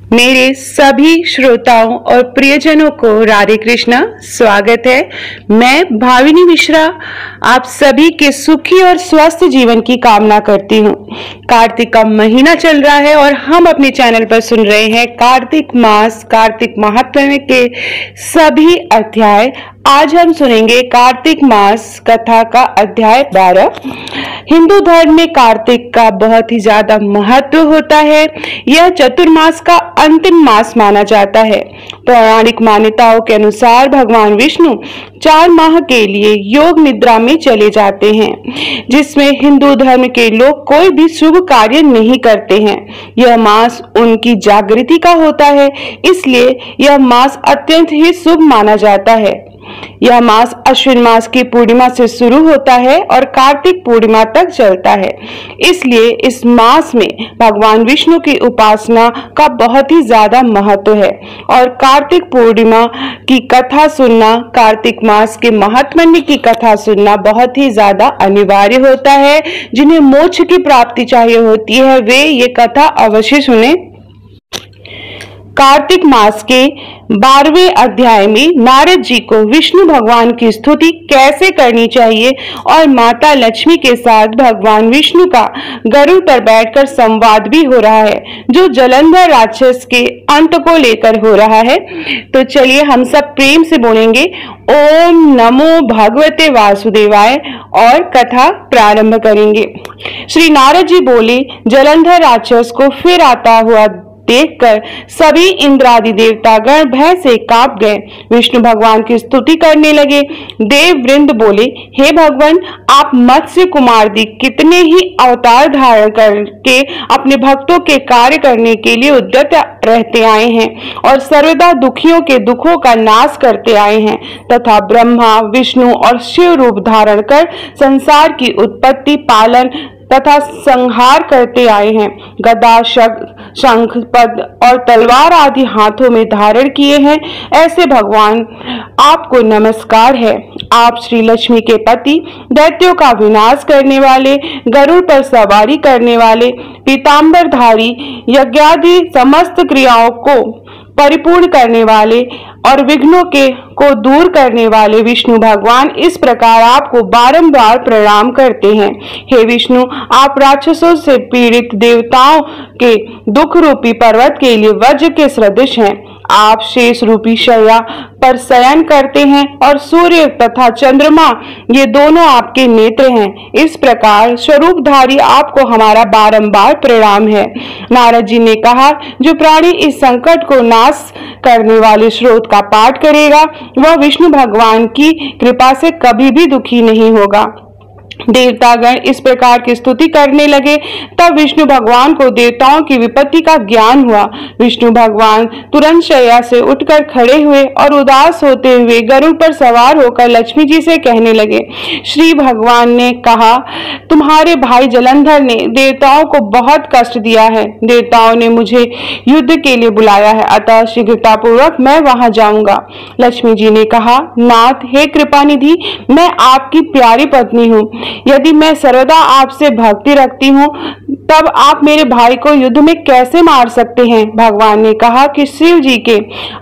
मेरे सभी श्रोताओं और प्रियजनों को राधे कृष्णा स्वागत है। मैं भाविनी मिश्रा आप सभी के सुखी और स्वस्थ जीवन की कामना करती हूँ। कार्तिक का महीना चल रहा है और हम अपने चैनल पर सुन रहे हैं कार्तिक मास, कार्तिक महात्म्य के सभी अध्याय। आज हम सुनेंगे कार्तिक मास कथा का अध्याय 12। हिंदू धर्म में कार्तिक का बहुत ही ज्यादा महत्व होता है। यह चतुर्मास का अंतिम मास माना जाता है। पौराणिक मान्यताओं के अनुसार भगवान विष्णु 4 माह के लिए योग निद्रा में चले जाते हैं, जिसमें हिंदू धर्म के लोग कोई भी शुभ कार्य नहीं करते हैं। यह मास उनकी जागृति का होता है, इसलिए यह मास अत्यंत ही शुभ माना जाता है। यह मास अश्विन मास की पूर्णिमा से शुरू होता है और कार्तिक पूर्णिमा तक चलता है। इसलिए इस मास में भगवान विष्णु की उपासना का बहुत ही ज्यादा महत्व है और कार्तिक पूर्णिमा की कथा सुनना, कार्तिक मास के महात्म्य की कथा सुनना बहुत ही ज्यादा अनिवार्य होता है। जिन्हें मोक्ष की प्राप्ति चाहिए होती है वे ये कथा अवश्य सुने। कार्तिक मास के 12वें अध्याय में नारद जी को विष्णु भगवान की स्तुति कैसे करनी चाहिए और माता लक्ष्मी के साथ भगवान विष्णु का गरुड़ पर बैठकर संवाद भी हो रहा है, जो जलंधर राक्षस के अंत को लेकर हो रहा है। तो चलिए हम सब प्रेम से बोलेंगे ओम नमो भगवते वासुदेवाय और कथा प्रारंभ करेंगे। श्री नारद जी बोले, जलंधर राक्षस को फिर आता हुआ देखकर सभी इंद्रादि देवतागण भय से कांप गए। विष्णु भगवान की स्तुति करने लगे। देव वृंद बोले, हे भगवान, आप मत्स्य कुमार दी कितने ही अवतार धारण करके अपने भक्तों के कार्य करने के लिए उद्यत रहते आए हैं और सर्वदा दुखियों के दुखों का नाश करते आए हैं तथा ब्रह्मा, विष्णु और शिव रूप धारण कर संसार की उत्पत्ति, पालन तथा संहार करते आए हैं। गदा, शंख, पद और तलवार आदि हाथों में धारण किए हैं। ऐसे भगवान आपको नमस्कार है। आप श्री लक्ष्मी के पति, दैत्यों का विनाश करने वाले, गरुड़ पर सवारी करने वाले, पीतांबरधारी, यज्ञादि समस्त क्रियाओं को परिपूर्ण करने वाले और विघ्नों को दूर करने वाले विष्णु भगवान इस प्रकार आपको बारंबार प्रणाम करते हैं। हे विष्णु, आप राक्षसों से पीड़ित देवताओं के दुख रूपी पर्वत के लिए वज्र के सदृश हैं। आप शेष रूपी शैया पर शयन करते हैं और सूर्य तथा चंद्रमा ये दोनों आपके नेत्र हैं। इस प्रकार स्वरूपधारी आपको हमारा बारंबार प्रणाम है। नारद जी ने कहा, जो प्राणी इस संकट को नाश करने वाले स्रोत का पाठ करेगा वह विष्णु भगवान की कृपा से कभी भी दुखी नहीं होगा। देवतागण इस प्रकार की स्तुति करने लगे। तब विष्णु भगवान को देवताओं की विपत्ति का ज्ञान हुआ। विष्णु भगवान तुरंत शैया से उठकर खड़े हुए और उदास होते हुए गरुड़ पर सवार होकर लक्ष्मी जी से कहने लगे। श्री भगवान ने कहा, तुम्हारे भाई जलंधर ने देवताओं को बहुत कष्ट दिया है। देवताओं ने मुझे युद्ध के लिए बुलाया है, अतः शीघ्रतापूर्वक मैं वहां जाऊंगा। लक्ष्मी जी ने कहा, नाथ, हे कृपानिधि, मैं आपकी प्यारी पत्नी हूँ। यदि मैं सर्वदा आपसे भक्ति रखती हूँ तब आप मेरे भाई को युद्ध में कैसे मार सकते हैं। भगवान ने कहा कि शिव जी के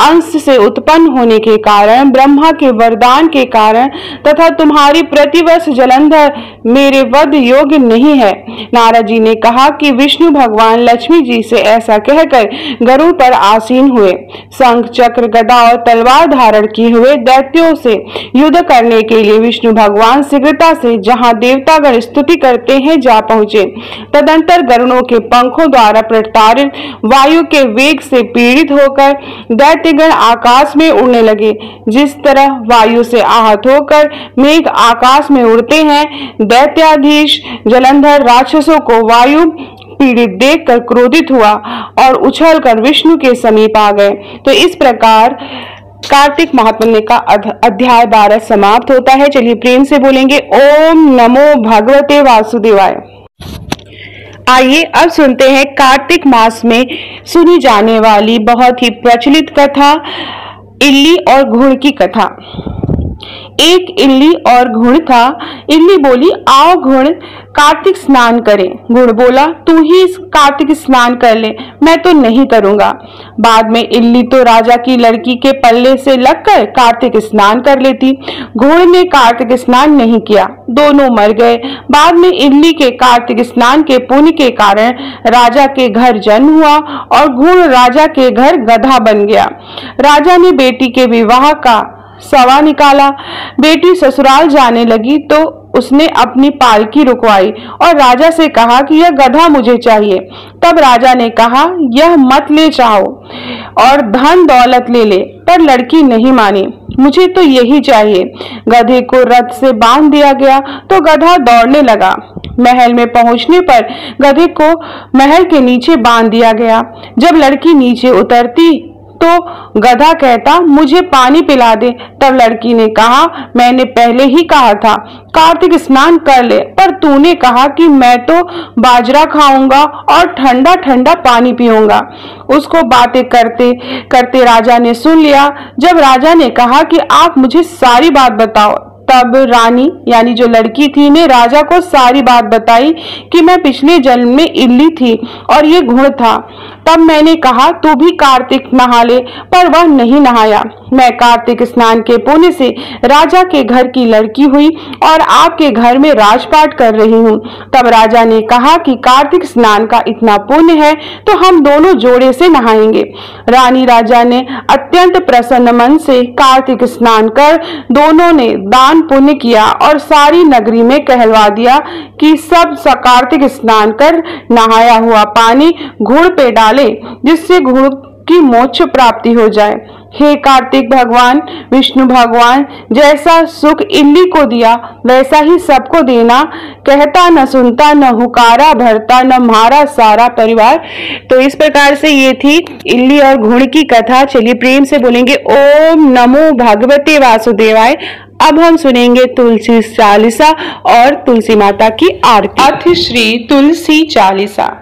अंश से उत्पन्न होने के कारण, ब्रह्मा के वरदान के कारण तथा तुम्हारी प्रतिवर्ष जलंधर मेरे वध योग्य नहीं है। नारद जी ने कहा कि विष्णु भगवान लक्ष्मी जी से ऐसा कहकर गरुड़ पर आसीन हुए। शंख, चक्र, गदा और तलवार धारण किए हुए दैत्यों से युद्ध करने के लिए विष्णु भगवान शीघ्रता से जहां देवतागण स्तुति करते हैं जा पहुंचे। तदंतर गरुड़ों के पंखों द्वारा प्रताड़ित वायु के वेग से पीड़ित होकर दैत्यगण आकाश में उड़ने लगे। जिस तरह वायु से आहत होकर मेघ आकाश में उड़ते हैं, दैत्याधीश जलंधर राक्षसों को वायु पीड़ित देखकर क्रोधित हुआ और उछलकर विष्णु के समीप आ गए। तो इस प्रकार कार्तिक महात्म्य का अध्याय 12 समाप्त होता है। चलिए प्रेम से बोलेंगे ओम नमो भगवते वासुदेवाय। आइए अब सुनते हैं कार्तिक मास में सुनी जाने वाली बहुत ही प्रचलित कथा, इल्ली और घुड़ की कथा। एक इल्ली और घुड़ था। इल्ली बोली, आओ घुड़, कार्तिक स्नान करें। घुड़ बोला, तू ही कार्तिक स्नान कर ले, मैं तो नहीं करूंगा। बाद में इल्ली तो राजा की लड़की के पल्ले से लगकर कार्तिक स्नान कर लेती। घुड़ ने कार्तिक स्नान नहीं किया, दोनों मर गए। बाद में इल्ली के कार्तिक स्नान के पुण्य के कारण राजा के घर जन्म हुआ और घुड़ राजा के घर गधा बन गया। राजा ने बेटी के विवाह का सवा निकाला। बेटी ससुराल जाने लगी तो उसने अपनी पालकी रुकवाई और राजा से कहा कि यह गधा मुझे चाहिए। तब राजा ने कहा, यह मत ले जाओ और धन दौलत ले ले, पर लड़की नहीं मानी, मुझे तो यही चाहिए। गधे को रथ से बांध दिया गया तो गधा दौड़ने लगा। महल में पहुंचने पर गधे को महल के नीचे बांध दिया गया। जब लड़की नीचे उतरती तो गधा कहता, मुझे पानी पिला दे। तब लड़की ने कहा, मैंने पहले ही कहा था कार्तिक स्नान कर ले, पर तूने कहा कि मैं तो बाजरा खाऊंगा और ठंडा ठंडा पानी पीऊंगा। उसको बातें करते करते राजा ने सुन लिया। जब राजा ने कहा कि आप मुझे सारी बात बताओ, तब रानी यानी जो लड़की थी ने राजा को सारी बात बताई कि मैं पिछले जन्म में इल्ली थी और ये घुड़ था। तब मैंने कहा तू भी कार्तिक नहा ले, पर वह नहीं नहाया। मैं कार्तिक स्नान के पुण्य से राजा के घर की लड़की हुई और आपके घर में राजपाट कर रही हूँ। तब राजा ने कहा कि कार्तिक स्नान का इतना पुण्य है तो हम दोनों जोड़े से नहाएंगे। रानी राजा ने अत्यंत प्रसन्न मन से कार्तिक स्नान कर दोनों ने दान पुण्य किया और सारी नगरी में कहलवा दिया कि सब कार्तिक स्नान कर नहाया हुआ पानी घुड़ पे डाले, जिससे घुड़ की मोक्ष प्राप्ति हो जाए। हे कार्तिक भगवान विष्णु भगवान, जैसा सुख इल्ली को दिया वैसा ही सबको देना। कहता न सुनता, न हुकारा भरता, न मारा सारा परिवार। तो इस प्रकार से ये थी इल्ली और घुड़ की कथा। चलिए प्रेम से बोलेंगे ओम नमो भगवते वासुदेवाय। अब हम सुनेंगे तुलसी चालीसा और तुलसी माता की आरती। अथ श्री तुलसी चालीसा।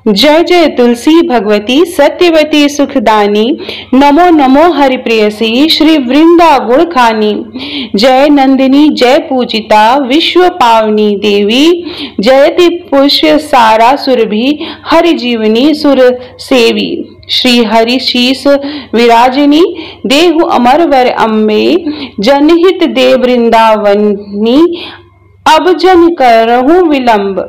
जय जय तुलसी भगवती सत्यवती सुखदानी, नमो नमो हरिप्रेयसी श्री वृंदा गुण खानी। जय नंदिनी जय पूजिता विश्व पावनी देवी, जयति पुष्य सारा सुरभि हरि जीवनी सुर सेवी। श्री हरि शीस विराजिनी देहु अमर वर अम्बे, जनहित दे वृंदावनी अब जन करहूं विलंब।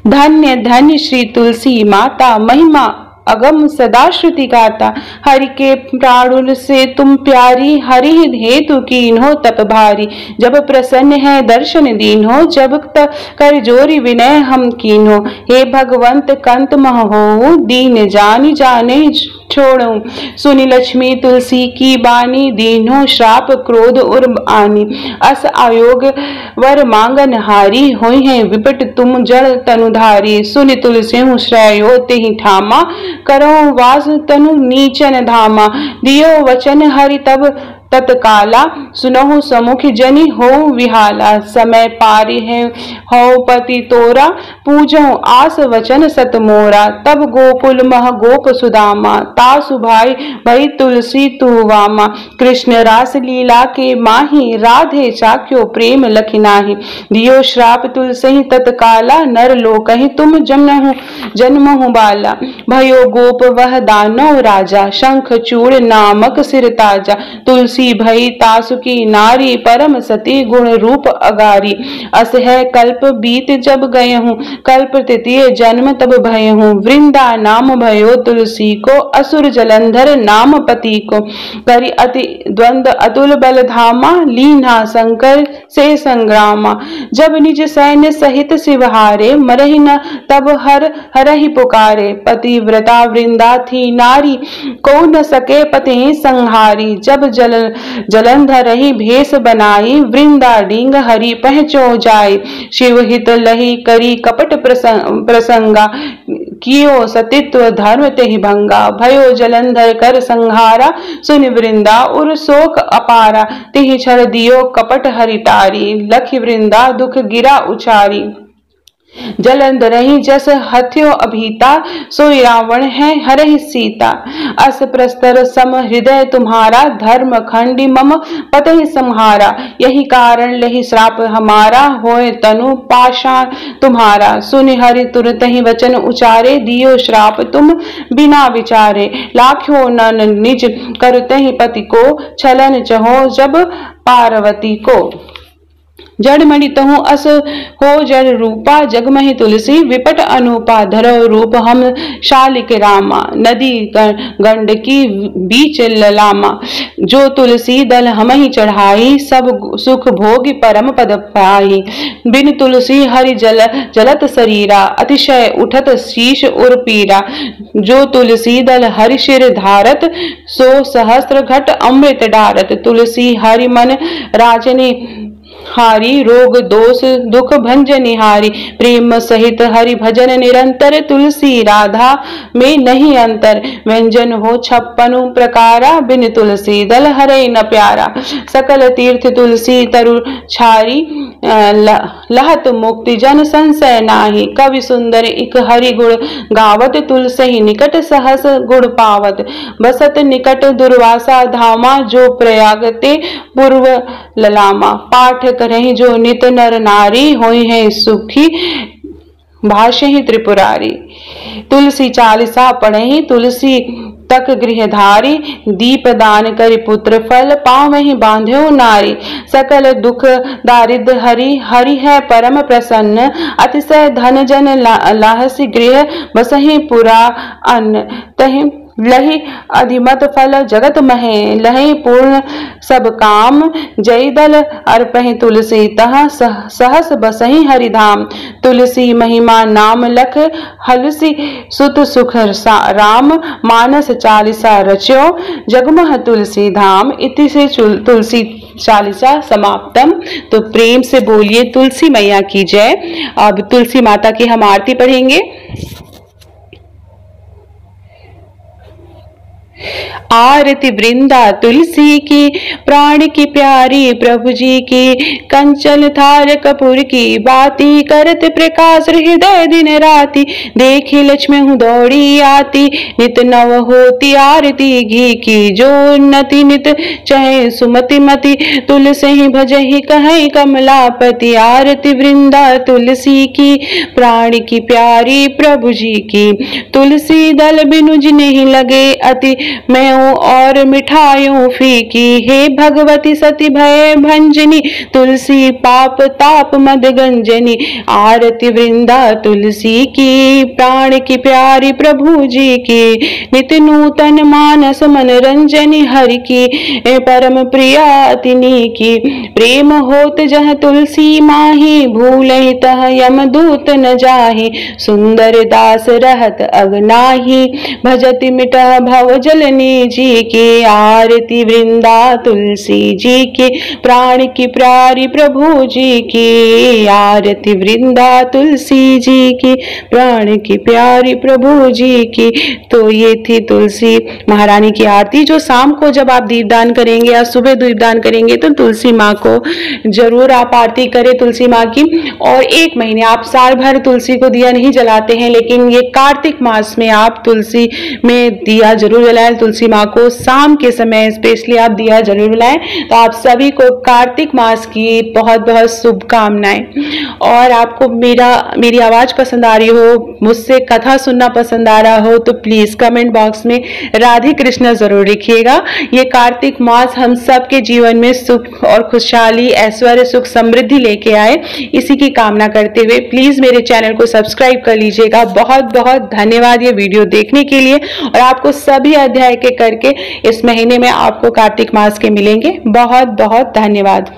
धन्य धन्य श्री तुलसी माता, महिमा अगम सदा श्रुति गाता। हरि के प्राणुल से तुम प्यारी, हरि हेतु कीन्हो तप भारी। जब प्रसन्न है दर्शन दीन्हो, जब तक कर जोरी विनय हम कीन्हो। हे भगवंत कंत महो, दीन जानी जाने छोड़ो। सुनी लक्ष्मी तुलसी की बानी, दीन्हो श्राप क्रोध उर्ब आनी। अस आयोग वर मांगन हारी, होई है विपट तुम जड़ तनुधारी। सुनि तुलसी हूँ श्रेयो तेहि ठामा, करो वास तनु नीचन धामा। दियो वचन हरि तब तत्काला, सुनहु समुख जनि हो विहाला। समय पारि है हो पति तोरा, पूजो आस वचन सत मोरा। तब गोकुल मह गोप सुदामा, तासु भाई भई तुलसी तुवामा। कृष्ण रास लीला के माही, राधे चाक्यो प्रेम लखिनाही। दियो श्राप तुलसी तत्काला, नर लोकहि तुम जन्महु बाला। भयो गोप वह दानव राजा, शंख चूड़ नामक सिर ताजा। तुलसी भई तासुकी नारी, परम सती गुण रूप अगारी। अस है कल्प बीत जब गए हूँ, कल्प तृतीय जन्म तब भय हूँ। वृंदा नाम भयो तुलसी को, असुर जलंधर नाम पति को। करि अति द्वंद अतुल बल धामा, लीना शंकर से संग्रामा। जब निज सैन्य सहित शिवहारे, मरहि न तब हरहि पुकारे। पतिव्रता वृंदा थी नारी, को न सके पति संहारी। जब जलंधर रही भेष बनाई, वृंदा डींग हरि पहचो जाए। शिव हित लही करी कपट प्रसंगा, कियो सतित्व धर्म तेहि भंगा। भयो जलंधर कर संहारा, सुनि वृंदा उर शोक अपारा। तिहि छड़ दियो कपट हरि टारी, लखि वृंदा दुख गिरा उचारी। जलंधरहि जस हथ्यो अभीता, सोई रावण है हरहि सीता। अस प्रस्तर सम हृदय तुम्हारा, धर्म खंडी मम पतहि संहारा। यही कारण लहि श्राप हमारा, होए तनु पाषाण तुम्हारा। सुनि हरि तुरत ही वचन उचारे, दियो श्राप तुम बिना विचारे। लाख्यो नन निज करतहि पति को, छलन चहो जब पार्वती को। जड़मणि तहु अस हो जड़ रूपा, जगमहि तुलसी विपट अनूपा। धरो रूप हम शालिक रामा, नदी गंडकी बीच ललामा। जो तुलसी दल हमहि चढ़ाई, सब सुख भोग परम पद पाई। बिन तुलसी हरि जलत शरीरा, अतिशय उठत शीश उर पीरा। जो तुलसी दल हरि शिर धारत, सो सहस्त्र घट अमृत डारत। तुलसी हरि मन राजनी हारी, रोग दोष दुख भंजनि हारी। प्रेम सहित हरि भजन निरंतर, तुलसी राधा में नहीं अंतर। व्यंजन हो 56 प्रकारा, बिन तुलसी दल हरे न प्यारा। सकल तीर्थ तुलसी तरु छारी, लहत मुक्ति जन संशय नाही। कवि सुंदर इक हरि गुण गावत, तुलसी निकट सहस गुण पावत। बसत निकट दुर्वासा धामा, जो प्रयागते पूर्व ललामा। पाठ करहि जो नित नर नारी, होई है सुखी भाष्य ही त्रिपुरारी। तुलसी चालीसा पढ़हि, तुलसी तक गृहधारी। दीप दान करि पुत्र फल, पावहि बांध्यो नारी। सकल दुख दारिद्र हरि, हरि है परम प्रसन्न। अतिशय धन जन लाहसी गृह, बसहि पुरा अन्न। तहि लहि अधिमत फल जगत महे, लहि पूर्ण सब काम। जय दल अर्पहि तुलसी, तह सहस बसहि हरिधाम। तुलसी महिमा नाम लख, हलसी सुत सुख राम। मानस चालीसा रच्यो, जगमह तुलसी धाम। इति से तुलसी चालीसा समाप्तम। तो प्रेम से बोलिए तुलसी मैया की जय। अब तुलसी माता की हम आरती पढ़ेंगे। आरती वृंदा तुलसी की, प्राण की प्यारी प्रभु जी की। कंचन थार कपूर की बाती, करत प्रकाश हृदय दिन राती। देखी लक्ष्मी हूँ दौड़ी आती, नित नव होती आरती घी की। जो उन्नति नित चहे सुमति मति, तुलसी भजहि कहीं कमलापति। आरती वृंदा तुलसी की, प्राण की प्यारी प्रभु जी की। तुलसी दल बिनु जिन्हि लगे अति, मैं और मिठाइयों फीकी। हे भगवती सती भय भंजनी, तुलसी पाप ताप मद गंजनी। आरती वृंदा तुलसी की, प्राण की प्यारी प्रभु जी की। नित नूतन मानस मनरंजनी, हरि की परम प्रिया तिनी की। प्रेम होत जह तुलसी माही, भूलहि तह यमदूत न जाहि। सुंदर दास रहत अगनाही, भजति मिटह भव जलनी जी की। आरती वृंदा तुलसी जी की, प्राण की प्यारी प्रभु जी की। आरती वृंदा तुलसी जी की, प्राण की प्यारी प्रभु जी की। तो ये थी तुलसी महारानी की आरती, जो शाम को जब आप दीपदान करेंगे या सुबह दीपदान करेंगे तो तुलसी माँ को जरूर आप आरती करें तुलसी माँ की। और 1 महीने, आप साल भर तुलसी को दिया नहीं जलाते हैं, लेकिन ये कार्तिक मास में आप तुलसी में दिया जरूर जलाएं। तुलसी माँ को शाम के समय स्पेशली आप दिया जरूर जलाएं। तो आप सभी को कार्तिक मास की बहुत बहुत शुभकामनाएं। और आपको मेरी आवाज पसंद आ रही हो, मुझसे कथा सुनना पसंद आ रहा हो, तो प्लीज कमेंट बॉक्स में राधे कृष्णा जरूर लिखिएगा। ये कार्तिक मास हम सबके जीवन में सुख और खुशहाली, ऐश्वर्य, सुख, समृद्धि लेके आए, इसी की कामना करते हुए प्लीज मेरे चैनल को सब्सक्राइब कर लीजिएगा। बहुत बहुत धन्यवाद ये वीडियो देखने के लिए। और आपको सभी अध्याय के करके इस महीने में आपको कार्तिक मास के मिलेंगे। बहुत बहुत धन्यवाद।